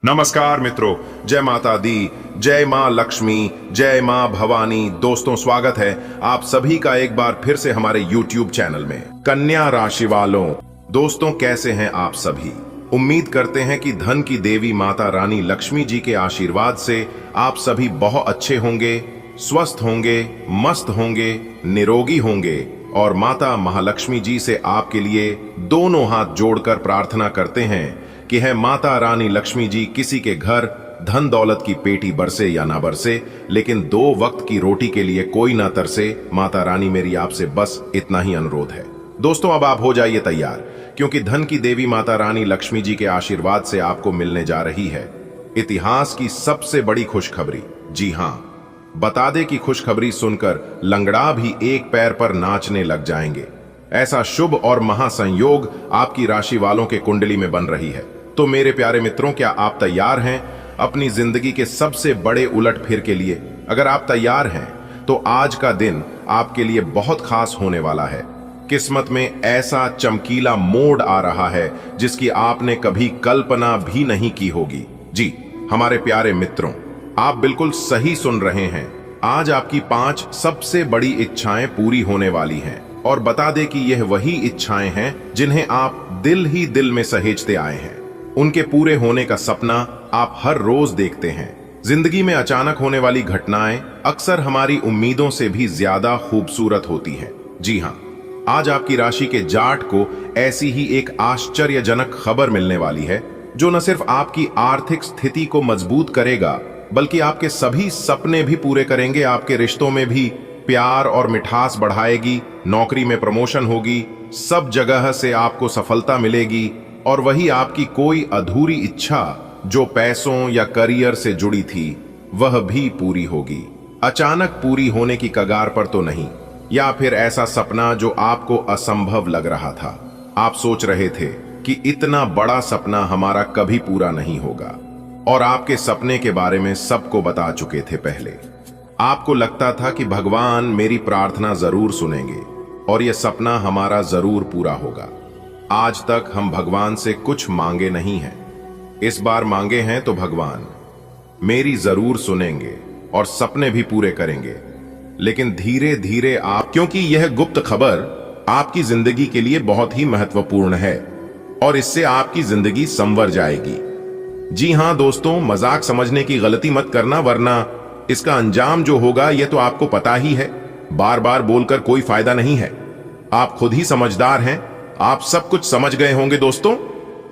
नमस्कार मित्रों, जय माता दी, जय माँ लक्ष्मी, जय माँ भवानी। दोस्तों, स्वागत है आप सभी का एक बार फिर से हमारे YouTube चैनल में। कन्या राशि वालों, दोस्तों कैसे हैं आप सभी? उम्मीद करते हैं कि धन की देवी माता रानी लक्ष्मी जी के आशीर्वाद से आप सभी बहुत अच्छे होंगे, स्वस्थ होंगे, मस्त होंगे, निरोगी होंगे और माता महालक्ष्मी जी से आपके लिए दोनों हाथ जोड़कर प्रार्थना करते हैं कि है माता रानी लक्ष्मी जी किसी के घर धन दौलत की पेटी बरसे या ना बरसे, लेकिन 2 वक्त की रोटी के लिए कोई ना तरसे। माता रानी मेरी आपसे बस इतना ही अनुरोध है। दोस्तों, अब आप हो जाइए तैयार, क्योंकि धन की देवी माता रानी लक्ष्मी जी के आशीर्वाद से आपको मिलने जा रही है इतिहास की सबसे बड़ी खुशखबरी। जी हां, बता दे कि खुशखबरी सुनकर लंगड़ा भी एक पैर पर नाचने लग जाएंगे। ऐसा शुभ और महासंयोग आपकी राशि वालों के कुंडली में बन रही है। तो मेरे प्यारे मित्रों, क्या आप तैयार हैं अपनी जिंदगी के सबसे बड़े उलटफेर के लिए? अगर आप तैयार हैं तो आज का दिन आपके लिए बहुत खास होने वाला है। किस्मत में ऐसा चमकीला मोड़ आ रहा है जिसकी आपने कभी कल्पना भी नहीं की होगी। जी हमारे प्यारे मित्रों, आप बिल्कुल सही सुन रहे हैं। आज आपकी 5 सबसे बड़ी इच्छाएं पूरी होने वाली हैं। और बता दे कि यह वही इच्छाएं हैं जिन्हें आप दिल ही दिल में सहेजते आए हैं। उनके पूरे होने का सपना आप हर रोज देखते हैं। जिंदगी में अचानक होने वाली घटनाएं अक्सर हमारी उम्मीदों से भी ज्यादा खूबसूरत होती हैं। जी हां, आज आपकी राशि के जाट को ऐसी ही एक आश्चर्यजनक खबर मिलने वाली है जो न सिर्फ आपकी आर्थिक स्थिति को मजबूत करेगा, बल्कि आपके सभी सपने भी पूरे करेंगे। आपके रिश्तों में भी प्यार और मिठास बढ़ाएगी, नौकरी में प्रमोशन होगी, सब जगह से आपको सफलता मिलेगी और वही आपकी कोई अधूरी इच्छा जो पैसों या करियर से जुड़ी थी वह भी पूरी होगी। अचानक पूरी होने की कगार पर तो नहीं, या फिर ऐसा सपना जो आपको असंभव लग रहा था। आप सोच रहे थे कि इतना बड़ा सपना हमारा कभी पूरा नहीं होगा और आपके सपने के बारे में सबको बता चुके थे पहले। आपको लगता था कि भगवान मेरी प्रार्थना जरूर सुनेंगे और यह सपना हमारा जरूर पूरा होगा। आज तक हम भगवान से कुछ मांगे नहीं हैं, इस बार मांगे हैं तो भगवान मेरी जरूर सुनेंगे और सपने भी पूरे करेंगे। लेकिन धीरे धीरे क्योंकि यह गुप्त खबर आपकी जिंदगी के लिए बहुत ही महत्वपूर्ण है और इससे आपकी जिंदगी संवर जाएगी। जी हां दोस्तों, मजाक समझने की गलती मत करना, वरना इसका अंजाम जो होगा यह तो आपको पता ही है। बार बार बोलकर कोई फायदा नहीं है। आप खुद ही समझदार हैं, आप सब कुछ समझ गए होंगे। दोस्तों,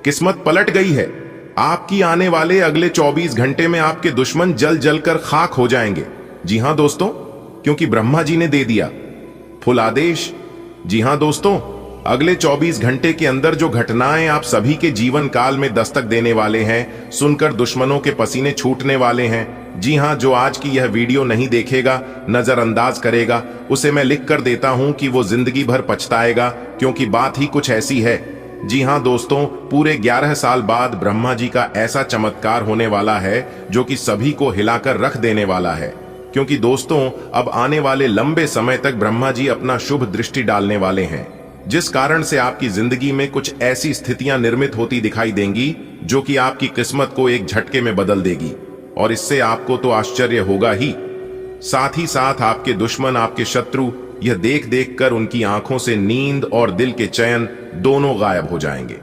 किस्मत पलट गई है। आपकी आने वाले अगले 24 घंटे में आपके दुश्मन जल जल कर खाक हो जाएंगे। जी हां दोस्तों, क्योंकि ब्रह्मा जी ने दे दिया फुल आदेश। जी हां दोस्तों, अगले 24 घंटे के अंदर जो घटनाएं आप सभी के जीवन काल में दस्तक देने वाले हैं, सुनकर दुश्मनों के पसीने छूटने वाले हैं। जी हां, जो आज की यह वीडियो नहीं देखेगा, नजरअंदाज करेगा, उसे मैं लिख कर देता हूं कि वो जिंदगी भर पछताएगा, क्योंकि बात ही कुछ ऐसी है। जी हां दोस्तों, पूरे 11 साल बाद ब्रह्मा जी का ऐसा चमत्कार होने वाला है जो कि सभी को हिलाकर रख देने वाला है। क्योंकि दोस्तों, अब आने वाले लंबे समय तक ब्रह्मा जी अपना शुभ दृष्टि डालने वाले हैं, जिस कारण से आपकी जिंदगी में कुछ ऐसी स्थितियां निर्मित होती दिखाई देंगी जो कि आपकी किस्मत को एक झटके में बदल देगी। और इससे आपको तो आश्चर्य होगा ही, साथ ही साथ आपके दुश्मन, आपके शत्रु यह देख देख कर उनकी आंखों से नींद और दिल के चैन दोनों गायब हो जाएंगे।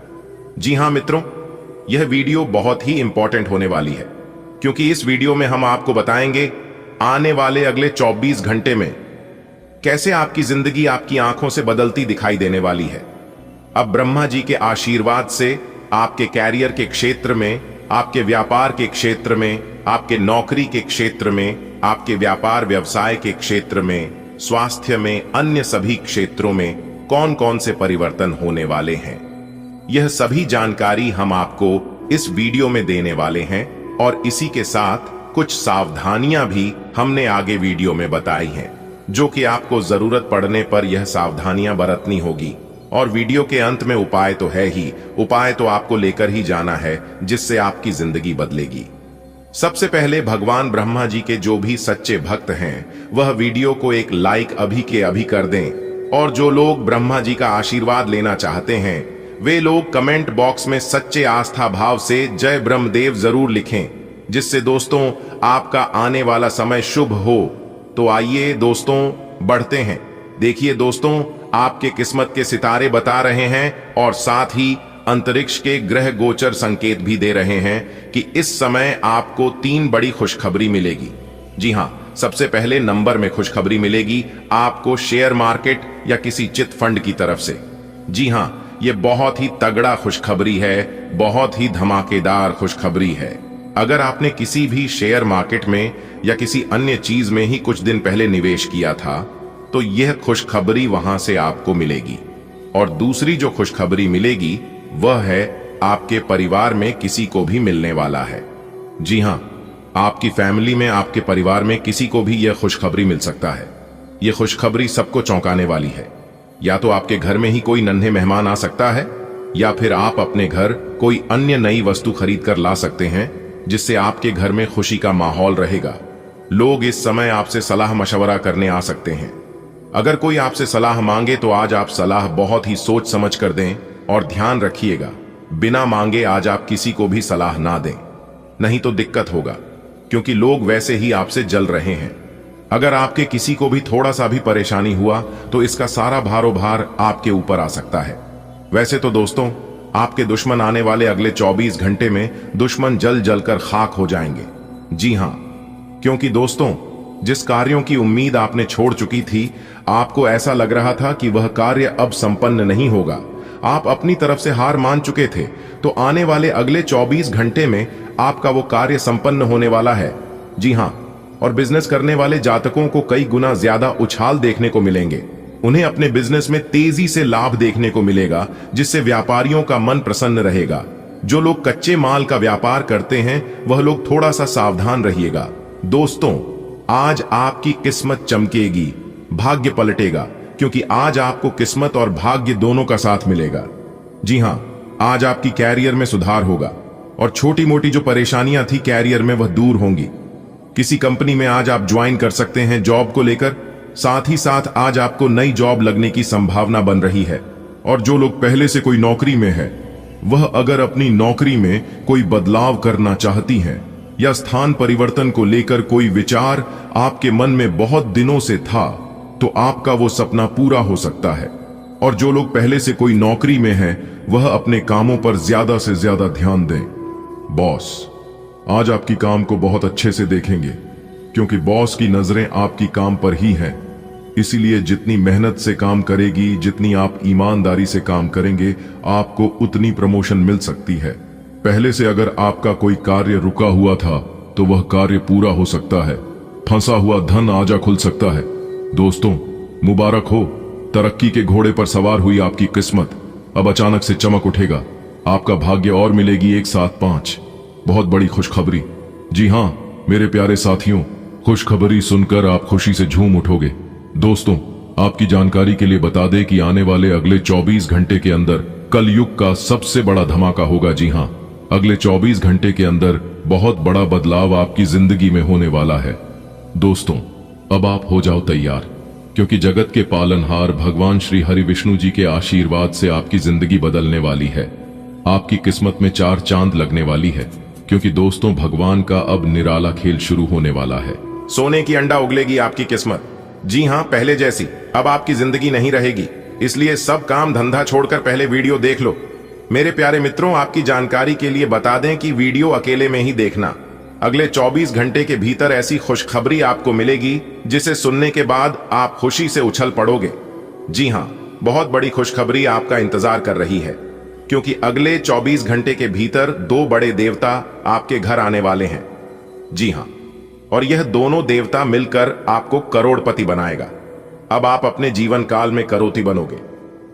जी हां मित्रों, यह वीडियो बहुत ही इंपॉर्टेंट होने वाली है, क्योंकि इस वीडियो में हम आपको बताएंगे आने वाले अगले 24 घंटे में कैसे आपकी जिंदगी आपकी आंखों से बदलती दिखाई देने वाली है। अब ब्रह्मा जी के आशीर्वाद से आपके कैरियर के क्षेत्र में, आपके व्यापार के क्षेत्र में, आपके नौकरी के क्षेत्र में, आपके व्यापार व्यवसाय के क्षेत्र में, स्वास्थ्य में, अन्य सभी क्षेत्रों में कौन कौन से परिवर्तन होने वाले हैं, यह सभी जानकारी हम आपको इस वीडियो में देने वाले हैं। और इसी के साथ कुछ सावधानियां भी हमने आगे वीडियो में बताई हैं, जो कि आपको जरूरत पड़ने पर यह सावधानियां बरतनी होगी। और वीडियो के अंत में उपाय तो है ही, उपाय तो आपको लेकर ही जाना है जिससे आपकी जिंदगी बदलेगी। सबसे पहले भगवान ब्रह्मा जी के जो भी सच्चे भक्त हैं वह वीडियो को एक लाइक अभी के अभी कर दें, और जो लोग ब्रह्मा जी का आशीर्वाद लेना चाहते हैं वे लोग कमेंट बॉक्स में सच्चे आस्था भाव से जय ब्रह्मदेव जरूर लिखें, जिससे दोस्तों आपका आने वाला समय शुभ हो। तो आइए दोस्तों बढ़ते हैं। देखिए दोस्तों, आपके किस्मत के सितारे बता रहे हैं और साथ ही अंतरिक्ष के ग्रह गोचर संकेत भी दे रहे हैं कि इस समय आपको 3 बड़ी खुशखबरी मिलेगी। जी हां, सबसे पहले नंबर में खुशखबरी मिलेगी आपको शेयर मार्केट या किसी चिट फंड की तरफ से। जी हां, यह बहुत ही तगड़ा खुशखबरी है, बहुत ही धमाकेदार खुशखबरी है। अगर आपने किसी भी शेयर मार्केट में या किसी अन्य चीज में ही कुछ दिन पहले निवेश किया था, तो यह खुशखबरी वहां से आपको मिलेगी। और दूसरी जो खुशखबरी मिलेगी वह है आपके परिवार में किसी को भी मिलने वाला है। जी हां, आपकी फैमिली में, आपके परिवार में किसी को भी यह खुशखबरी मिल सकता है। यह खुशखबरी सबको चौंकाने वाली है। या तो आपके घर में ही कोई नन्हे मेहमान आ सकता है, या फिर आप अपने घर कोई अन्य नई वस्तु खरीद कर ला सकते हैं, जिससे आपके घर में खुशी का माहौल रहेगा। लोग इस समय आपसे सलाह मशवरा करने आ सकते हैं। अगर कोई आपसे सलाह मांगे तो आज आप सलाह बहुत ही सोच समझ कर दें और ध्यान रखिएगा, बिना मांगे आज आप किसी को भी सलाह ना दें, नहीं तो दिक्कत होगा, क्योंकि लोग वैसे ही आपसे जल रहे हैं। अगर आपके किसी को भी थोड़ा सा भी परेशानी हुआ तो इसका सारा भारोभार आपके ऊपर आ सकता है। वैसे तो दोस्तों, आपके दुश्मन आने वाले अगले 24 घंटे में दुश्मन जल जल कर खाक हो जाएंगे। जी हां, क्योंकि दोस्तों, जिस कार्यों की उम्मीद आपने छोड़ चुकी थी, आपको ऐसा लग रहा था कि वह कार्य अब संपन्न नहीं होगा, आप अपनी तरफ से हार मान चुके थे, तो आने वाले अगले 24 घंटे में आपका वो कार्य संपन्न होने वाला है। जी हां, और बिजनेस करने वाले जातकों को कई गुना ज्यादा उछाल देखने को मिलेंगे। उन्हें अपने बिजनेस में तेजी से लाभ देखने को मिलेगा, जिससे व्यापारियों का मन प्रसन्न रहेगा। जो लोग कच्चे माल का व्यापार करते हैं वह लोग थोड़ा सा सावधान रहिएगा। दोस्तों, आज आपकी किस्मत चमकेगी, भाग्य पलटेगा, क्योंकि आज आपको किस्मत और भाग्य दोनों का साथ मिलेगा। जी हां, आज आपकी कैरियर में सुधार होगा और छोटी मोटी जो परेशानियां थी कैरियर में वह दूर होंगी। किसी कंपनी में आज आप ज्वाइन कर सकते हैं जॉब को लेकर, साथ ही साथ आज आपको नई जॉब लगने की संभावना बन रही है। और जो लोग पहले से कोई नौकरी में है, वह अगर अपनी नौकरी में कोई बदलाव करना चाहती हैं या स्थान परिवर्तन को लेकर कोई विचार आपके मन में बहुत दिनों से था, तो आपका वो सपना पूरा हो सकता है। और जो लोग पहले से कोई नौकरी में हैं, वह अपने कामों पर ज्यादा से ज्यादा ध्यान दें। बॉस आज आपकी काम को बहुत अच्छे से देखेंगे, क्योंकि बॉस की नजरें आपकी काम पर ही हैं। इसीलिए जितनी मेहनत से काम करेगी, जितनी आप ईमानदारी से काम करेंगे, आपको उतनी प्रमोशन मिल सकती है। पहले से अगर आपका कोई कार्य रुका हुआ था तो वह कार्य पूरा हो सकता है। फंसा हुआ धन आजा खुल सकता है। दोस्तों, मुबारक हो, तरक्की के घोड़े पर सवार हुई आपकी किस्मत अब अचानक से चमक उठेगा। आपका भाग्य और मिलेगी 1 7 5। बहुत बड़ी खुशखबरी। जी हां मेरे प्यारे साथियों, खुशखबरी सुनकर आप खुशी से झूम उठोगे। दोस्तों, आपकी जानकारी के लिए बता दें कि आने वाले अगले 24 घंटे के अंदर कलयुग का सबसे बड़ा धमाका होगा। जी हां, अगले 24 घंटे के अंदर बहुत बड़ा बदलाव आपकी जिंदगी में होने वाला है। दोस्तों, अब आप हो जाओ तैयार, क्योंकि जगत के पालनहार भगवान श्री हरि विष्णु जी के आशीर्वाद से आपकी जिंदगी बदलने वाली है। आपकी किस्मत में 4 चांद लगने वाली है, क्योंकि दोस्तों भगवान का अब निराला खेल शुरू होने वाला है। सोने की अंडा उगलेगी आपकी किस्मत। जी हां, पहले जैसी अब आपकी जिंदगी नहीं रहेगी। इसलिए सब काम धंधा छोड़कर पहले वीडियो देख लो। मेरे प्यारे मित्रों, आपकी जानकारी के लिए बता दें कि वीडियो अकेले में ही देखना। अगले 24 घंटे के भीतर ऐसी खुशखबरी आपको मिलेगी जिसे सुनने के बाद आप खुशी से उछल पड़ोगे। जी हां, बहुत बड़ी खुशखबरी आपका इंतजार कर रही है, क्योंकि अगले 24 घंटे के भीतर 2 बड़े देवता आपके घर आने वाले हैं। जी हां, और यह दोनों देवता मिलकर आपको करोड़पति बनाएगा। अब आप अपने जीवन काल में करोड़पति बनोगे।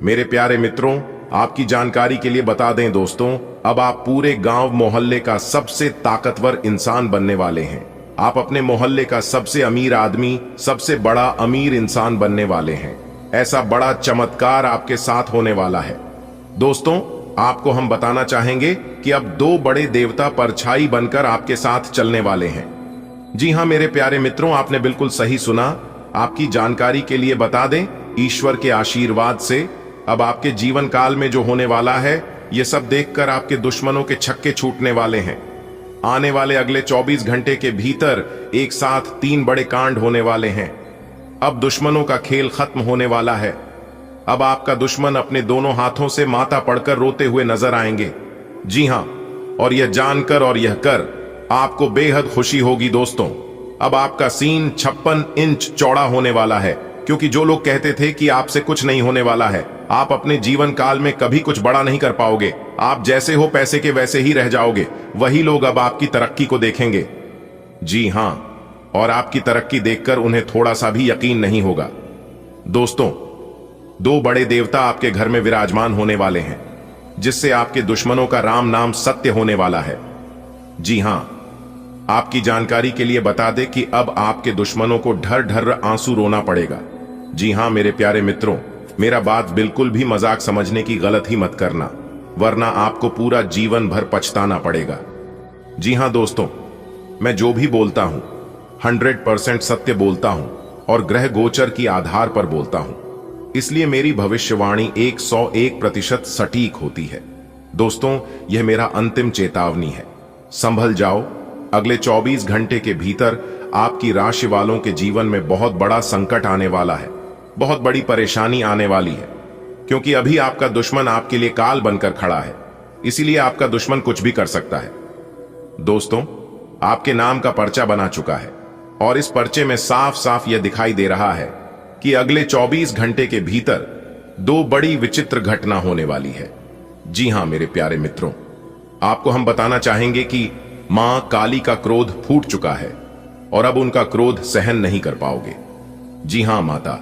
मेरे प्यारे मित्रों, आपकी जानकारी के लिए बता दें दोस्तों, अब आप पूरे गांव मोहल्ले का सबसे ताकतवर इंसान बनने वाले हैं। आप अपने मोहल्ले का सबसे अमीर आदमी, सबसे बड़ा अमीर इंसान बनने वाले हैं। ऐसा बड़ा चमत्कार आपके साथ होने वाला है। दोस्तों, आपको हम बताना चाहेंगे कि अब 2 बड़े देवता परछाई बनकर आपके साथ चलने वाले हैं। जी हां मेरे प्यारे मित्रों, आपने बिल्कुल सही सुना। आपकी जानकारी के लिए बता दें, ईश्वर के आशीर्वाद से अब आपके जीवन काल में जो होने वाला है, ये सब देखकर आपके दुश्मनों के छक्के छूटने वाले हैं। आने वाले अगले 24 घंटे के भीतर एक साथ 3 बड़े कांड होने वाले हैं। अब दुश्मनों का खेल खत्म होने वाला है। अब आपका दुश्मन अपने दोनों हाथों से माथा पड़कर रोते हुए नजर आएंगे। जी हां, और यह जानकर और यह कर आपको बेहद खुशी होगी दोस्तों। अब आपका सीन 56 इंच चौड़ा होने वाला है, क्योंकि जो लोग कहते थे कि आपसे कुछ नहीं होने वाला है, आप अपने जीवन काल में कभी कुछ बड़ा नहीं कर पाओगे, आप जैसे हो पैसे के वैसे ही रह जाओगे, वही लोग अब आपकी तरक्की को देखेंगे। जी हां, और आपकी तरक्की देखकर उन्हें थोड़ा सा भी यकीन नहीं होगा। दोस्तों, 2 बड़े देवता आपके घर में विराजमान होने वाले हैं, जिससे आपके दुश्मनों का राम नाम सत्य होने वाला है। जी हां, आपकी जानकारी के लिए बता दें कि अब आपके दुश्मनों को ढर ढर आंसू रोना पड़ेगा। जी हां मेरे प्यारे मित्रों, मेरा बात बिल्कुल भी मजाक समझने की गलत ही मत करना, वरना आपको पूरा जीवन भर पछताना पड़ेगा। जी हां दोस्तों, मैं जो भी बोलता हूं 100% सत्य बोलता हूं और ग्रह गोचर की आधार पर बोलता हूं, इसलिए मेरी भविष्यवाणी 101% सटीक होती है। दोस्तों, यह मेरा अंतिम चेतावनी है। संभल जाओ, अगले 24 घंटे के भीतर आपकी राशि वालों के जीवन में बहुत बड़ा संकट आने वाला है, बहुत बड़ी परेशानी आने वाली है, क्योंकि अभी आपका दुश्मन आपके लिए काल बनकर खड़ा है, इसीलिए आपका दुश्मन कुछ भी कर सकता है। दोस्तों, आपके नाम का पर्चा बना चुका है और इस पर्चे में साफ साफ यह दिखाई दे रहा है कि अगले 24 घंटे के भीतर 2 बड़ी विचित्र घटना होने वाली है। जी हां मेरे प्यारे मित्रों, आपको हम बताना चाहेंगे कि मां काली का क्रोध फूट चुका है और अब उनका क्रोध सहन नहीं कर पाओगे। जी हां माता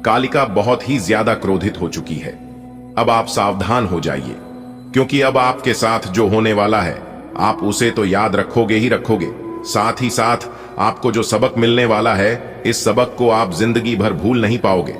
कालिका बहुत ही ज्यादा क्रोधित हो चुकी है। अब आप सावधान हो जाइए, क्योंकि अब आपके साथ जो होने वाला है आप उसे तो याद रखोगे ही रखोगे, साथ ही साथ आपको जो सबक मिलने वाला है, इस सबक को आप जिंदगी भर भूल नहीं पाओगे।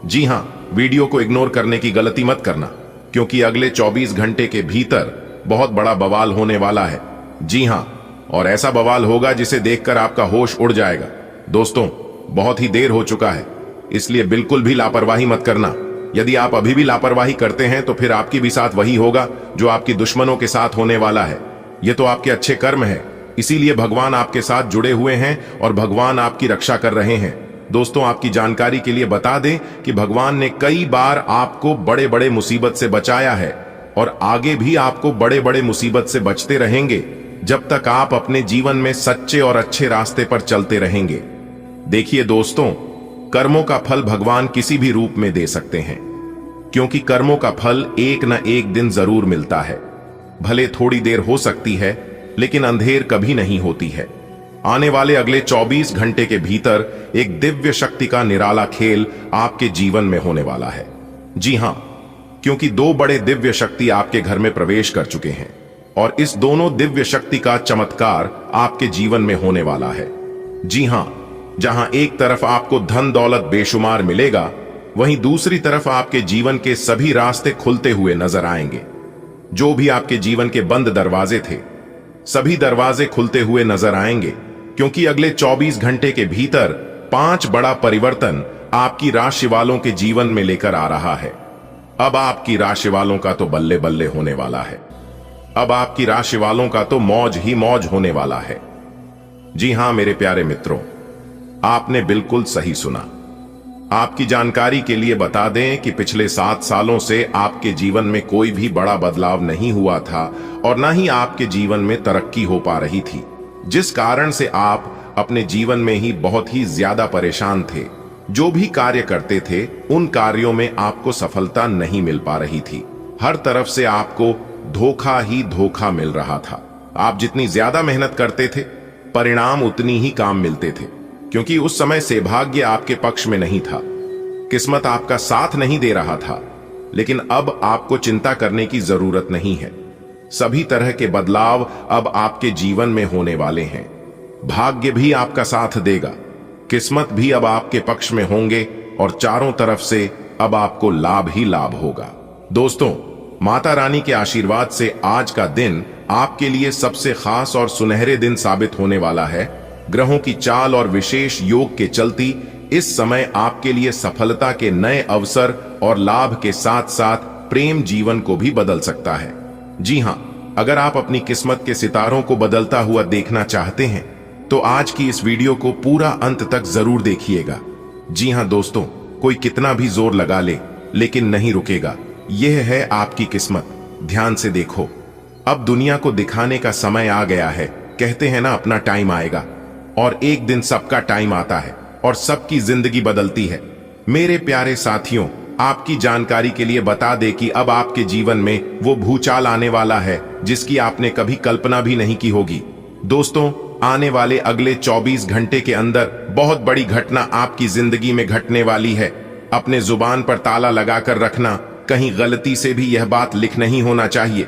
जी हां, वीडियो को इग्नोर करने की गलती मत करना, क्योंकि अगले 24 घंटे के भीतर बहुत बड़ा बवाल होने वाला है। जी हां, और ऐसा बवाल होगा जिसे देखकर आपका होश उड़ जाएगा। दोस्तों, बहुत ही देर हो चुका है, इसलिए बिल्कुल भी लापरवाही मत करना। यदि आप अभी भी लापरवाही करते हैं तो फिर आपकी भी साथ वही होगा जो आपकी दुश्मनों के साथ होने वाला है। ये तो आपके अच्छे कर्म है, इसीलिए भगवान आपके साथ जुड़े हुए हैं और भगवान आपकी रक्षा कर रहे हैं। दोस्तों, आपकी जानकारी के लिए बता दें कि भगवान ने कई बार आपको बड़े बड़े मुसीबत से बचाया है और आगे भी आपको बड़े बड़े मुसीबत से बचते रहेंगे, जब तक आप अपने जीवन में सच्चे और अच्छे रास्ते पर चलते रहेंगे। देखिए दोस्तों, कर्मों का फल भगवान किसी भी रूप में दे सकते हैं, क्योंकि कर्मों का फल एक न एक दिन जरूर मिलता है। भले थोड़ी देर हो सकती है, लेकिन अंधेर कभी नहीं होती है। आने वाले अगले 24 घंटे के भीतर एक दिव्य शक्ति का निराला खेल आपके जीवन में होने वाला है। जी हां, क्योंकि 2 बड़े दिव्य शक्ति आपके घर में प्रवेश कर चुके हैं और इस दोनों दिव्य शक्ति का चमत्कार आपके जीवन में होने वाला है। जी हां, जहां एक तरफ आपको धन दौलत बेशुमार मिलेगा, वहीं दूसरी तरफ आपके जीवन के सभी रास्ते खुलते हुए नजर आएंगे। जो भी आपके जीवन के बंद दरवाजे थे, सभी दरवाजे खुलते हुए नजर आएंगे, क्योंकि अगले 24 घंटे के भीतर 5 बड़ा परिवर्तन आपकी राशि वालों के जीवन में लेकर आ रहा है। अब आपकी राशि वालों का तो बल्ले बल्ले होने वाला है। अब आपकी राशि वालों का तो मौज ही मौज होने वाला है। जी हां मेरे प्यारे मित्रों, आपने बिल्कुल सही सुना। आपकी जानकारी के लिए बता दें कि पिछले 7 सालों से आपके जीवन में कोई भी बड़ा बदलाव नहीं हुआ था और न ही आपके जीवन में तरक्की हो पा रही थी, जिस कारण से आप अपने जीवन में ही बहुत ही ज्यादा परेशान थे। जो भी कार्य करते थे, उन कार्यों में आपको सफलता नहीं मिल पा रही थी। हर तरफ से आपको धोखा ही धोखा मिल रहा था। आप जितनी ज्यादा मेहनत करते थे, परिणाम उतनी ही काम मिलते थे, क्योंकि उस समय सौभाग्य आपके पक्ष में नहीं था, किस्मत आपका साथ नहीं दे रहा था। लेकिन अब आपको चिंता करने की जरूरत नहीं है। सभी तरह के बदलाव अब आपके जीवन में होने वाले हैं। भाग्य भी आपका साथ देगा, किस्मत भी अब आपके पक्ष में होंगे और चारों तरफ से अब आपको लाभ ही लाभ होगा। दोस्तों, माता रानी के आशीर्वाद से आज का दिन आपके लिए सबसे खास और सुनहरे दिन साबित होने वाला है। ग्रहों की चाल और विशेष योग के चलती इस समय आपके लिए सफलता के नए अवसर और लाभ के साथ साथ प्रेम जीवन को भी बदल सकता है। जी हां, अगर आप अपनी किस्मत के सितारों को बदलता हुआ देखना चाहते हैं तो आज की इस वीडियो को पूरा अंत तक जरूर देखिएगा। जी हां दोस्तों, कोई कितना भी जोर लगा ले लेकिन नहीं रुकेगा। यह है आपकी किस्मत। ध्यान से देखो, अब दुनिया को दिखाने का समय आ गया है। कहते हैं ना, अपना टाइम आएगा, और एक दिन सबका टाइम आता है और सबकी जिंदगी बदलती है। मेरे प्यारे साथियों, आपकी जानकारी के लिए बता दें कि अब आपके जीवन में वो भूचाल आने वाला है जिसकी आपने कभी कल्पना भी नहीं की होगी। दोस्तों, आने वाले अगले 24 घंटे के अंदर बहुत बड़ी घटना आपकी जिंदगी में घटने वाली है। अपने जुबान पर ताला लगाकर रखना, कहीं गलती से भी यह बात लिख नहीं होना चाहिए,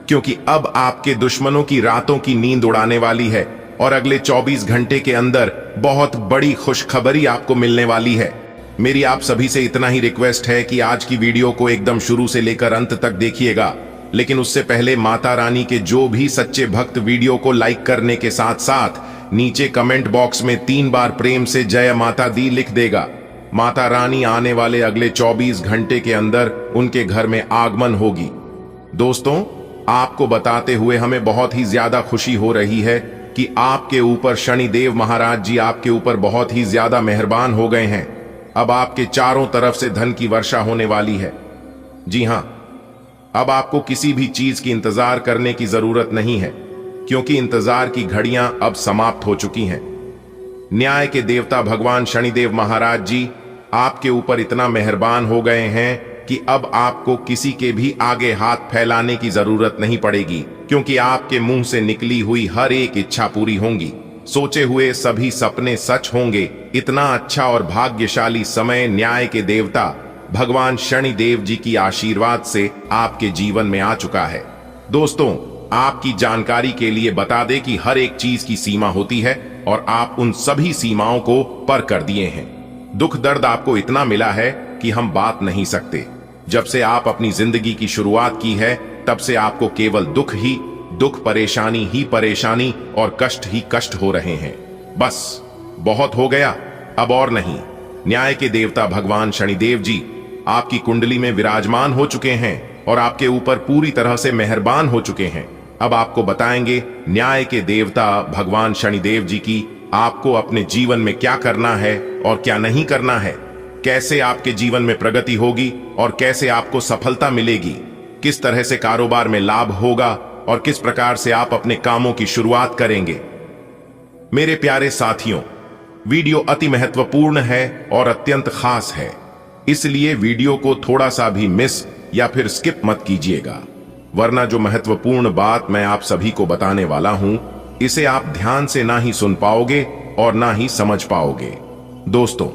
क्योंकि अब आपके दुश्मनों की रातों की नींद उड़ाने वाली है और अगले 24 घंटे के अंदर बहुत बड़ी खुशखबरी आपको मिलने वाली है। मेरी आप सभी से इतना ही रिक्वेस्ट है कि आज की वीडियो को एकदम शुरू से लेकर अंत तक देखिएगा, लेकिन उससे पहले माता रानी के जो भी सच्चे भक्त वीडियो को लाइक करने के साथ साथ नीचे कमेंट बॉक्स में 3 बार प्रेम से जय माता दी लिख देगा, माता रानी आने वाले अगले 24 घंटे के अंदर उनके घर में आगमन होगी। दोस्तों, आपको बताते हुए हमें बहुत ही ज्यादा खुशी हो रही है कि आपके ऊपर शनिदेव महाराज जी आपके ऊपर बहुत ही ज्यादा मेहरबान हो गए हैं। अब आपके चारों तरफ से धन की वर्षा होने वाली है। जी हां, अब आपको किसी भी चीज की इंतजार करने की जरूरत नहीं है, क्योंकि इंतजार की घड़ियां अब समाप्त हो चुकी हैं। न्याय के देवता भगवान शनिदेव महाराज जी आपके ऊपर इतना मेहरबान हो गए हैं कि अब आपको किसी के भी आगे हाथ फैलाने की जरूरत नहीं पड़ेगी, क्योंकि आपके मुंह से निकली हुई हर एक इच्छा पूरी होंगी। सोचे हुए सभी सपने सच होंगे। इतना अच्छा और भाग्यशाली समय न्याय के देवता भगवान शनिदेव जी की आशीर्वाद से आपके जीवन में आ चुका है। दोस्तों, आपकी जानकारी के लिए बता दें कि हर एक चीज की सीमा होती है और आप उन सभी सीमाओं को पार कर दिए हैं। दुख दर्द आपको इतना मिला है कि हम बात नहीं सकते। जब से आप अपनी जिंदगी की शुरुआत की है तब से आपको केवल दुख ही दुख, परेशानी ही परेशानी और कष्ट ही कष्ट हो रहे हैं। बस बहुत हो गया, अब और नहीं। न्याय के देवता भगवान शनिदेव जी आपकी कुंडली में विराजमान हो चुके हैं और आपके ऊपर पूरी तरह से मेहरबान हो चुके हैं। अब आपको बताएंगे न्याय के देवता भगवान शनिदेव जी की आपको अपने जीवन में क्या करना है और क्या नहीं करना है, कैसे आपके जीवन में प्रगति होगी और कैसे आपको सफलता मिलेगी, किस तरह से कारोबार में लाभ होगा और किस प्रकार से आप अपने कामों की शुरुआत करेंगे। मेरे प्यारे साथियों, वीडियो अति महत्वपूर्ण है और अत्यंत खास है, इसलिए वीडियो को थोड़ा सा भी मिस या फिर स्किप मत कीजिएगा, वरना जो महत्वपूर्ण बात मैं आप सभी को बताने वाला हूं, इसे आप ध्यान से ना ही सुन पाओगे और ना ही समझ पाओगे। दोस्तों,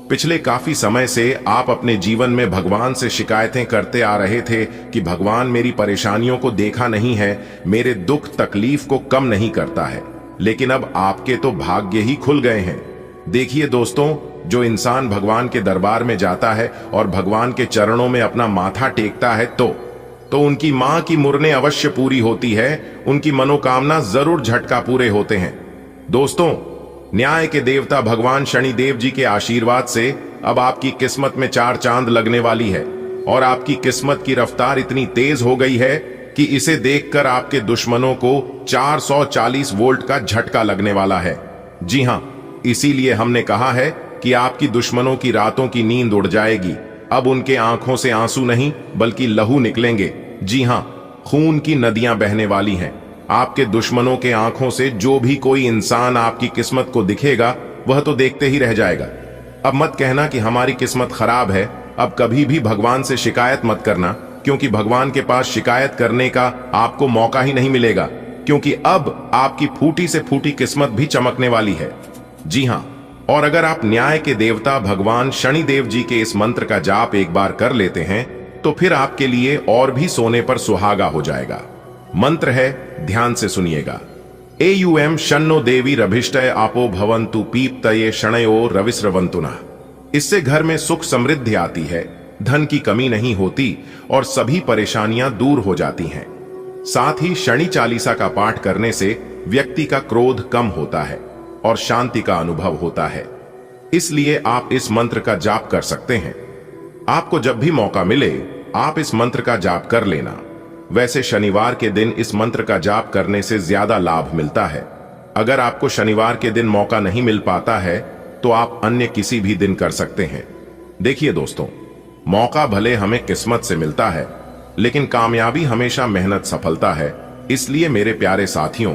पिछले काफी समय से आप अपने जीवन में भगवान से शिकायतें करते आ रहे थे कि भगवान मेरी परेशानियों को देखा नहीं है, मेरे दुख तकलीफ को कम नहीं करता है। लेकिन अब आपके तो भाग्य ही खुल गए हैं। देखिए दोस्तों, जो इंसान भगवान के दरबार में जाता है और भगवान के चरणों में अपना माथा टेकता है तो उनकी मां की मुरने अवश्य पूरी होती है, उनकी मनोकामना जरूर झटका पूरे होते हैं। दोस्तों, न्याय के देवता भगवान शनिदेव जी के आशीर्वाद से अब आपकी किस्मत में 4 चांद लगने वाली है और आपकी किस्मत की रफ्तार इतनी तेज हो गई है कि इसे देखकर आपके दुश्मनों को 440 वोल्ट का झटका लगने वाला है। जी हां, इसीलिए हमने कहा है कि आपकी दुश्मनों की रातों की नींद उड़ जाएगी। अब उनके आंखों से आंसू नहीं बल्कि लहू निकलेंगे। जी हां, खून की नदियां बहने वाली हैं। आपके दुश्मनों के आंखों से जो भी कोई इंसान आपकी किस्मत को दिखेगा वह तो देखते ही रह जाएगा। अब मत कहना कि हमारी किस्मत खराब है। अब कभी भी भगवान से शिकायत मत करना, क्योंकि भगवान के पास शिकायत करने का आपको मौका ही नहीं मिलेगा, क्योंकि अब आपकी फूटी से फूटी किस्मत भी चमकने वाली है। जी हां, और अगर आप न्याय के देवता भगवान शनिदेव जी के इस मंत्र का जाप एक बार कर लेते हैं तो फिर आपके लिए और भी सोने पर सुहागा हो जाएगा। मंत्र है, ध्यान से सुनिएगा। एयुएम शन्नो देवी रभिष्टय आपो भवन्तु पीप्तये शणयो रविस्रवंतुना। इससे घर में सुख समृद्धि आती है, धन की कमी नहीं होती और सभी परेशानियां दूर हो जाती हैं। साथ ही शनि चालीसा का पाठ करने से व्यक्ति का क्रोध कम होता है और शांति का अनुभव होता है। इसलिए आप इस मंत्र का जाप कर सकते हैं। आपको जब भी मौका मिले आप इस मंत्र का जाप कर लेना। वैसे शनिवार के दिन इस मंत्र का जाप करने से ज्यादा लाभ मिलता है। अगर आपको शनिवार के दिन मौका नहीं मिल पाता है तो आप अन्य किसी भी दिन कर सकते हैं। देखिए दोस्तों, मौका भले हमें किस्मत से मिलता है, लेकिन कामयाबी हमेशा मेहनत सफलता है। इसलिए मेरे प्यारे साथियों,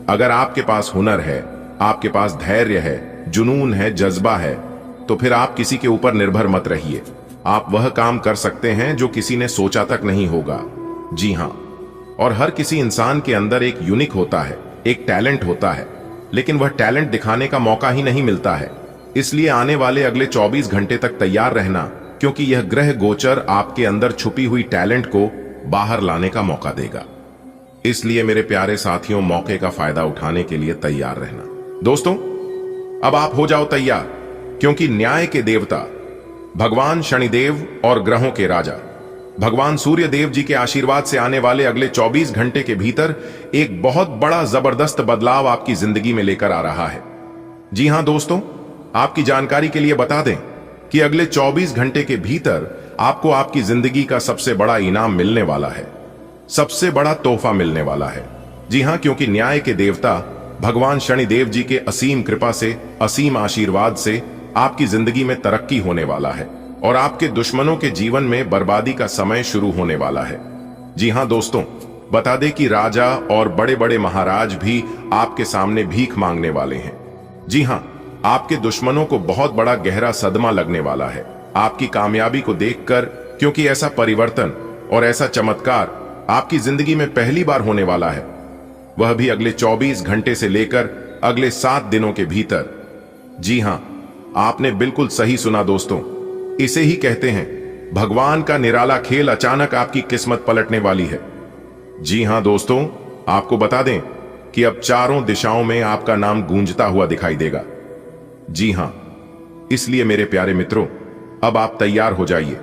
अगर आपके पास हुनर है, आपके पास धैर्य है, जुनून है, जज्बा है, तो फिर आप किसी के ऊपर निर्भर मत रहिए। आप वह काम कर सकते हैं जो किसी ने सोचा तक नहीं होगा। जी हां, और हर किसी इंसान के अंदर एक यूनिक होता है, एक टैलेंट होता है, लेकिन वह टैलेंट दिखाने का मौका ही नहीं मिलता है। इसलिए आने वाले अगले 24 घंटे तक तैयार रहना, क्योंकि यह ग्रह गोचर आपके अंदर छुपी हुई टैलेंट को बाहर लाने का मौका देगा। इसलिए मेरे प्यारे साथियों, मौके का फायदा उठाने के लिए तैयार रहना। दोस्तों, अब आप हो जाओ तैयार, क्योंकि न्याय के देवता भगवान शनिदेव और ग्रहों के राजा भगवान सूर्य देव जी के आशीर्वाद से आने वाले अगले 24 घंटे के भीतर एक बहुत बड़ा जबरदस्त बदलाव आपकी जिंदगी में लेकर आ रहा है। जी हां दोस्तों, आपकी जानकारी के लिए बता दें कि अगले 24 घंटे के भीतर आपको आपकी जिंदगी का सबसे बड़ा इनाम मिलने वाला है, सबसे बड़ा तोहफा मिलने वाला है। जी हां, क्योंकि न्याय के देवता भगवान शनिदेव जी के असीम कृपा से, असीम आशीर्वाद से आपकी जिंदगी में तरक्की होने वाला है और आपके दुश्मनों के जीवन में बर्बादी का समय शुरू होने वाला है। जी हां दोस्तों, बता दें कि राजा और बड़े बड़े महाराज भी आपके सामने भीख मांगने वाले हैं। जी हां, आपके दुश्मनों को बहुत बड़ा गहरा सदमा लगने वाला है आपकी कामयाबी को देखकर, क्योंकि ऐसा परिवर्तन और ऐसा चमत्कार आपकी जिंदगी में पहली बार होने वाला है, वह भी अगले 24 घंटे से लेकर अगले 7 दिनों के भीतर। जी हां, आपने बिल्कुल सही सुना दोस्तों, इसे ही कहते हैं भगवान का निराला खेल। अचानक आपकी किस्मत पलटने वाली है। जी हां दोस्तों, आपको बता दें कि अब चारों दिशाओं में आपका नाम गूंजता हुआ दिखाई देगा। जी हां, इसलिए मेरे प्यारे मित्रों, अब आप तैयार हो जाइए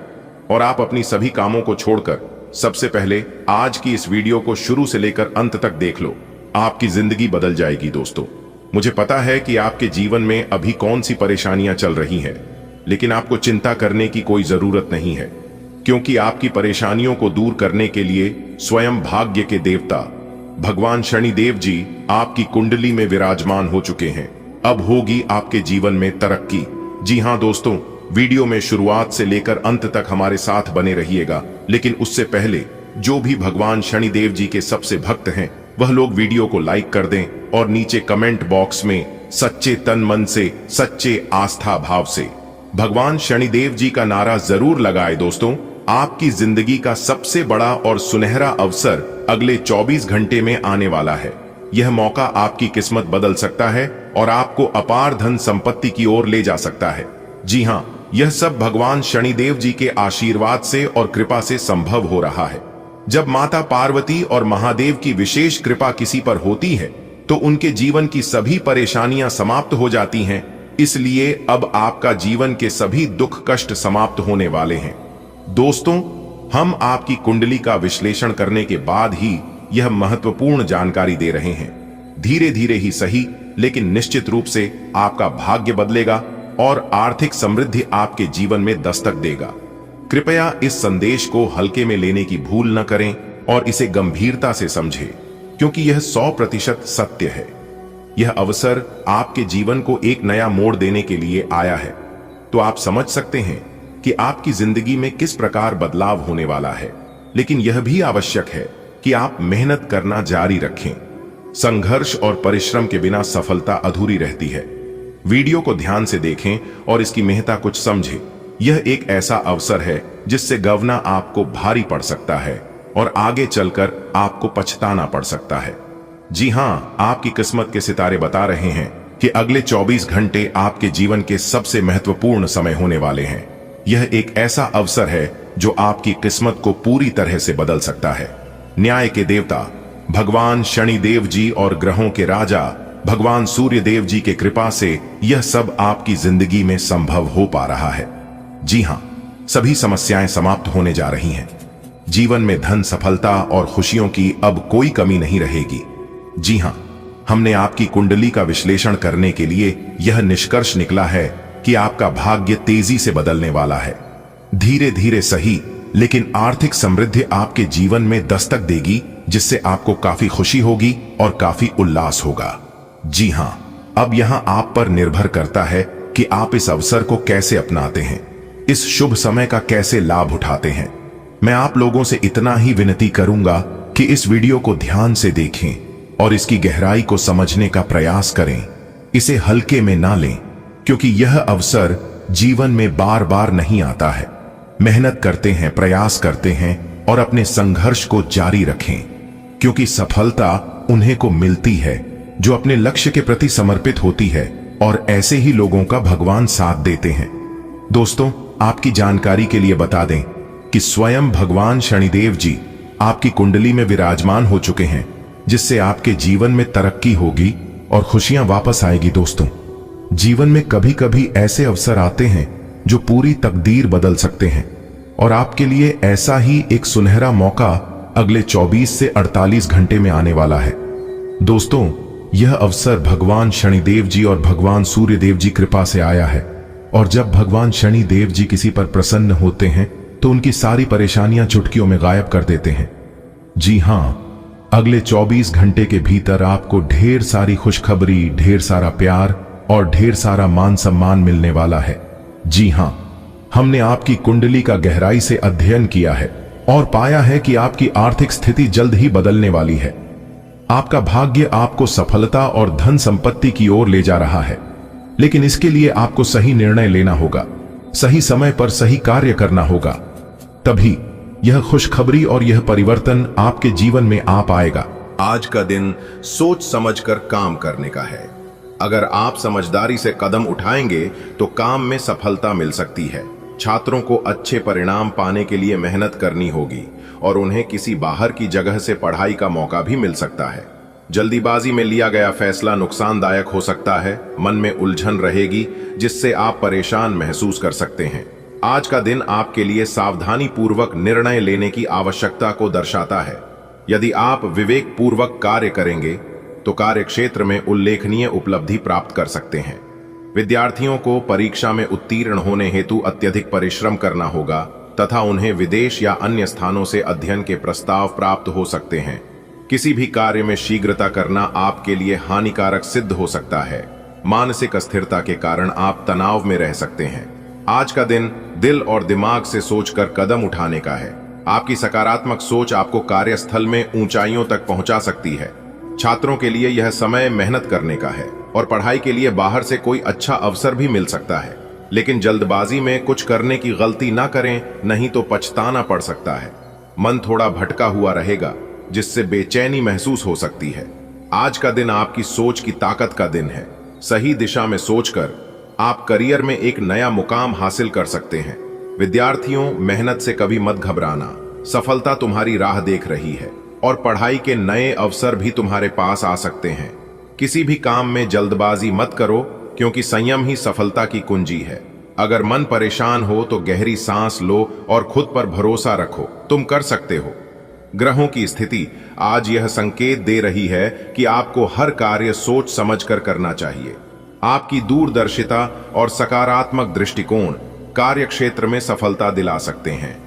और आप अपनी सभी कामों को छोड़कर सबसे पहले आज की इस वीडियो को शुरू से लेकर अंत तक देख लो। आपकी जिंदगी बदल जाएगी दोस्तों। मुझे पता है कि आपके जीवन में अभी कौन सी परेशानियां चल रही हैं, लेकिन आपको चिंता करने की कोई जरूरत नहीं है, क्योंकि आपकी परेशानियों को दूर करने के लिए स्वयं भाग्य के देवता भगवान शनिदेव जी आपकी कुंडली में विराजमान हो चुके हैं। अब होगी आपके जीवन में तरक्की। जी हां दोस्तों, वीडियो में शुरुआत से लेकर अंत तक हमारे साथ बने रहिएगा, लेकिन उससे पहले जो भी भगवान शनिदेव जी के सबसे भक्त हैं, वह लोग वीडियो को लाइक कर दें और नीचे कमेंट बॉक्स में सच्चे तन मन से, सच्चे आस्था भाव से भगवान शनिदेव जी का नारा जरूर लगाए। दोस्तों, आपकी जिंदगी का सबसे बड़ा और सुनहरा अवसर अगले 24 घंटे में आने वाला है। यह मौका आपकी किस्मत बदल सकता है और आपको अपार धन संपत्ति की ओर ले जा सकता है। जी हां, यह सब भगवान शनिदेव जी के आशीर्वाद से और कृपा से संभव हो रहा है। जब माता पार्वती और महादेव की विशेष कृपा किसी पर होती है तो उनके जीवन की सभी परेशानियां समाप्त हो जाती हैं। इसलिए अब आपका जीवन के सभी दुख कष्ट समाप्त होने वाले हैं। दोस्तों, हम आपकी कुंडली का विश्लेषण करने के बाद ही यह महत्वपूर्ण जानकारी दे रहे हैं। धीरे धीरे ही सही, लेकिन निश्चित रूप से आपका भाग्य बदलेगा और आर्थिक समृद्धि आपके जीवन में दस्तक देगा। कृपया इस संदेश को हल्के में लेने की भूल न करें और इसे गंभीरता से समझें, क्योंकि यह 100% सत्य है। यह अवसर आपके जीवन को एक नया मोड़ देने के लिए आया है। तो आप समझ सकते हैं कि आपकी जिंदगी में किस प्रकार बदलाव होने वाला है, लेकिन यह भी आवश्यक है कि आप मेहनत करना जारी रखें। संघर्ष और परिश्रम के बिना सफलता अधूरी रहती है। वीडियो को ध्यान से देखें और इसकी महत्ता कुछ समझें। यह एक ऐसा अवसर है जिससे गंवना आपको भारी पड़ सकता है और आगे चलकर आपको पछताना पड़ सकता है। जी हां, आपकी किस्मत के सितारे बता रहे हैं कि अगले 24 घंटे आपके जीवन के सबसे महत्वपूर्ण समय होने वाले हैं। यह एक ऐसा अवसर है जो आपकी किस्मत को पूरी तरह से बदल सकता है। न्याय के देवता भगवान शनिदेव जी और ग्रहों के राजा भगवान सूर्य देव जी के कृपा से यह सब आपकी जिंदगी में संभव हो पा रहा है। जी हां, सभी समस्याएं समाप्त होने जा रही हैं। जीवन में धन, सफलता और खुशियों की अब कोई कमी नहीं रहेगी। जी हां, हमने आपकी कुंडली का विश्लेषण करने के लिए यह निष्कर्ष निकला है कि आपका भाग्य तेजी से बदलने वाला है। धीरे धीरे सही, लेकिन आर्थिक समृद्धि आपके जीवन में दस्तक देगी, जिससे आपको काफी खुशी होगी और काफी उल्लास होगा। जी हां, अब यहां आप पर निर्भर करता है कि आप इस अवसर को कैसे अपनाते हैं, इस शुभ समय का कैसे लाभ उठाते हैं। मैं आप लोगों से इतना ही विनती करूंगा कि इस वीडियो को ध्यान से देखें और इसकी गहराई को समझने का प्रयास करें। इसे हल्के में ना लें, क्योंकि यह अवसर जीवन में बार बार नहीं आता है। मेहनत करते हैं, प्रयास करते हैं और अपने संघर्ष को जारी रखें, क्योंकि सफलता उन्हें को मिलती है जो अपने लक्ष्य के प्रति समर्पित होती है, और ऐसे ही लोगों का भगवान साथ देते हैं। दोस्तों, आपकी जानकारी के लिए बता दें कि स्वयं भगवान शनिदेव जी आपकी कुंडली में विराजमान हो चुके हैं, जिससे आपके जीवन में तरक्की होगी और खुशियां वापस आएगी। दोस्तों, जीवन में कभी कभी ऐसे अवसर आते हैं जो पूरी तकदीर बदल सकते हैं, और आपके लिए ऐसा ही एक सुनहरा मौका अगले 24 से 48 घंटे में आने वाला है। दोस्तों, यह अवसर भगवान शनिदेव जी और भगवान सूर्य देव जी कृपा से आया है, और जब भगवान शनि देव जी किसी पर प्रसन्न होते हैं तो उनकी सारी परेशानियां चुटकियों में गायब कर देते हैं। जी हां, अगले 24 घंटे के भीतर आपको ढेर सारी खुशखबरी, ढेर सारा प्यार और ढेर सारा मान सम्मान मिलने वाला है। जी हां, हमने आपकी कुंडली का गहराई से अध्ययन किया है और पाया है कि आपकी आर्थिक स्थिति जल्द ही बदलने वाली है। आपका भाग्य आपको सफलता और धन संपत्ति की ओर ले जा रहा है, लेकिन इसके लिए आपको सही निर्णय लेना होगा, सही समय पर सही कार्य करना होगा। तभी यह खुशखबरी और यह परिवर्तन आपके जीवन में आ पाएगा। आज का दिन सोच समझकर काम करने का है। अगर आप समझदारी से कदम उठाएंगे तो काम में सफलता मिल सकती है। छात्रों को अच्छे परिणाम पाने के लिए मेहनत करनी होगी और उन्हें किसी बाहर की जगह से पढ़ाई का मौका भी मिल सकता है। जल्दीबाजी में लिया गया फैसला नुकसानदायक हो सकता है। मन में उलझन रहेगी, जिससे आप परेशान महसूस कर सकते हैं। आज का दिन आपके लिए सावधानी पूर्वक निर्णय लेने की आवश्यकता को दर्शाता है। यदि आप विवेक पूर्वक कार्य करेंगे तो कार्य क्षेत्र में उल्लेखनीय उपलब्धि प्राप्त कर सकते हैं। विद्यार्थियों को परीक्षा में उत्तीर्ण होने हेतु अत्यधिक परिश्रम करना होगा तथा उन्हें विदेश या अन्य स्थानों से अध्ययन के प्रस्ताव प्राप्त हो सकते हैं। किसी भी कार्य में शीघ्रता करना आपके लिए हानिकारक सिद्ध हो सकता है। मानसिक अस्थिरता के कारण आप तनाव में रह सकते हैं। आज का दिन दिल और दिमाग से सोचकर कदम उठाने का है। आपकी सकारात्मक सोच आपको कार्यस्थल में ऊंचाइयों तक पहुंचा सकती है। छात्रों के लिए यह समय मेहनत करने का है और पढ़ाई के लिए बाहर से कोई अच्छा अवसर भी मिल सकता है, लेकिन जल्दबाजी में कुछ करने की गलती ना करें, नहीं तो पछताना पड़ सकता है। मन थोड़ा भटका हुआ रहेगा, जिससे बेचैनी महसूस हो सकती है। आज का दिन आपकी सोच की ताकत का दिन है। सही दिशा में सोचकर आप करियर में एक नया मुकाम हासिल कर सकते हैं। विद्यार्थियों, मेहनत से कभी मत घबराना। सफलता तुम्हारी राह देख रही है और पढ़ाई के नए अवसर भी तुम्हारे पास आ सकते हैं। किसी भी काम में जल्दबाजी मत करो, क्योंकि संयम ही सफलता की कुंजी है। अगर मन परेशान हो तो गहरी सांस लो और खुद पर भरोसा रखो, तुम कर सकते हो। ग्रहों की स्थिति आज यह संकेत दे रही है कि आपको हर कार्य सोच समझकर करना चाहिए। आपकी दूरदर्शिता और सकारात्मक दृष्टिकोण कार्य क्षेत्र में सफलता दिला सकते हैं।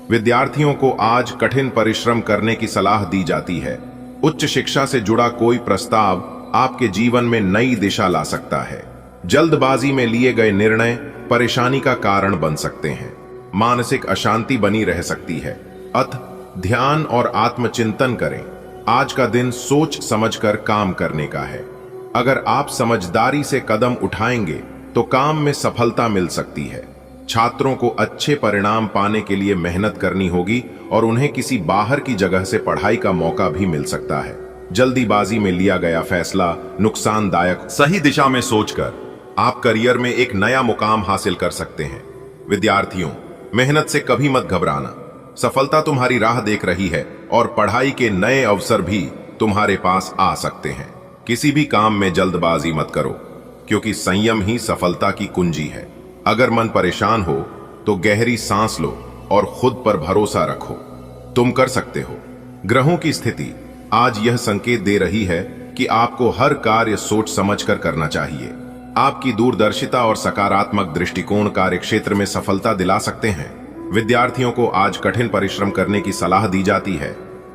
विद्यार्थियों को आज कठिन परिश्रम करने की सलाह दी जाती है। उच्च शिक्षा से जुड़ा कोई प्रस्ताव आपके जीवन में नई दिशा ला सकता है। जल्दबाजी में लिए गए निर्णय परेशानी का कारण बन सकते हैं। मानसिक अशांति बनी रह सकती है। अतः ध्यान और आत्मचिंतन करें। आज का दिन सोच समझकर काम करने का है। अगर आप समझदारी से कदम उठाएंगे तो काम में सफलता मिल सकती है। छात्रों को अच्छे परिणाम पाने के लिए मेहनत करनी होगी और उन्हें किसी बाहर की जगह से पढ़ाई का मौका भी मिल सकता है। जल्दीबाजी में लिया गया फैसला नुकसानदायक। सही दिशा में सोचकर आप करियर में एक नया मुकाम हासिल कर सकते हैं। विद्यार्थियों, मेहनत से कभी मत घबराना। सफलता तुम्हारी राह देख रही है और पढ़ाई के नए अवसर भी तुम्हारे पास आ सकते हैं। किसी भी काम में जल्दबाजी मत करो, क्योंकि संयम ही सफलता की कुंजी है। अगर मन परेशान हो तो गहरी सांस लो और खुद पर भरोसा रखो, तुम कर सकते हो। ग्रहों की स्थिति आज यह संकेत दे रही है कि आपको हर कार्य सोच समझकर करना चाहिए। आपकी दूरदर्शिता और सकारात्मक दृष्टिकोण कार्य क्षेत्र में सफलता दिला सकते हैं। विद्यार्थियों को आज कठिन परिश्रम करने की सलाह दी जाती है।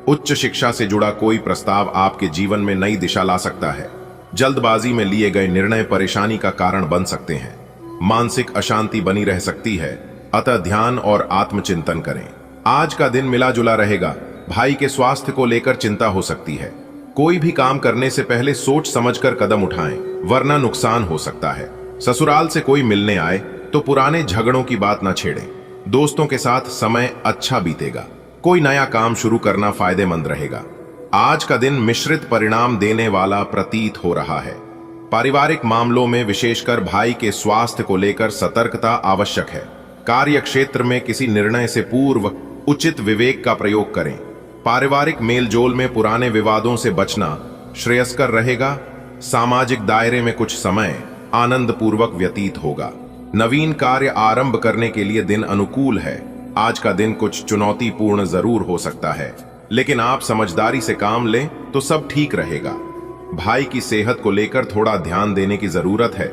उच्च शिक्षा से जुड़ा कोई प्रस्ताव आपके जीवन में नई दिशा ला सकता है। जल्दबाजी में लिए गए निर्णय परेशानी का कारण बन सकते हैं। मानसिक अशांति बनी रह सकती है, अतः ध्यान और आत्मचिंतन करें। आज का दिन मिला जुला रहेगा। भाई के स्वास्थ्य को लेकर चिंता हो सकती है। कोई भी काम करने से पहले सोच समझकर कदम उठाएं, वरना नुकसान हो सकता है। ससुराल से कोई मिलने आए तो पुराने झगड़ों की बात न छेड़ें। दोस्तों के साथ समय अच्छा बीतेगा। कोई नया काम शुरू करना फायदेमंद रहेगा। आज का दिन मिश्रित परिणाम देने वाला प्रतीत हो रहा है। पारिवारिक मामलों में विशेषकर भाई के स्वास्थ्य को लेकर सतर्कता आवश्यक है। कार्य क्षेत्र में किसी निर्णय से पूर्व उचित विवेक का प्रयोग करें। पारिवारिक मेलजोल में पुराने विवादों से बचना श्रेयस्कर रहेगा। सामाजिक दायरे में कुछ समय आनंद पूर्वक व्यतीत होगा। नवीन कार्य आरंभ करने के लिए दिन अनुकूल है। आज का दिन कुछ चुनौतीपूर्ण जरूर हो सकता है, लेकिन आप समझदारी से काम लें तो सब ठीक रहेगा। भाई की सेहत को लेकर थोड़ा ध्यान देने की जरूरत है।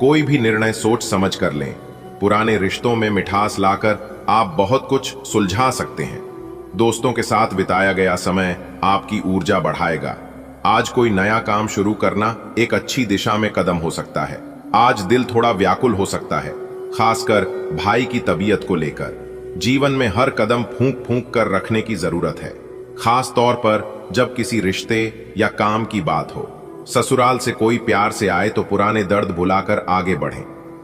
कोई भी निर्णय सोच समझ कर लें। पुराने रिश्तों में मिठास लाकर आप बहुत कुछ सुलझा सकते हैं। दोस्तों के साथ बिताया गया समय आपकी ऊर्जा बढ़ाएगा। आज कोई नया काम शुरू करना एक अच्छी दिशा में कदम हो सकता है। आज दिल थोड़ा व्याकुल हो सकता है, खासकर भाई की तबीयत को लेकर। जीवन में हर कदम फूंक फूंक कर रखने की जरूरत है, खास तौर पर जब किसी रिश्ते या काम की बात हो। ससुराल से कोई प्यार से आए तो पुराने दर्द भुलाकर आगे बढ़ें।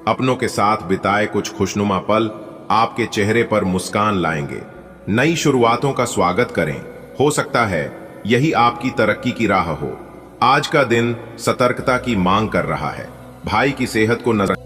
अपनों के साथ बिताए कुछ खुशनुमा पल आपके चेहरे पर मुस्कान लाएंगे। नई शुरुआतों का स्वागत करें। हो सकता है यही आपकी तरक्की की राह हो। आज का दिन सतर्कता की मांग कर रहा है। भाई की सेहत को नजर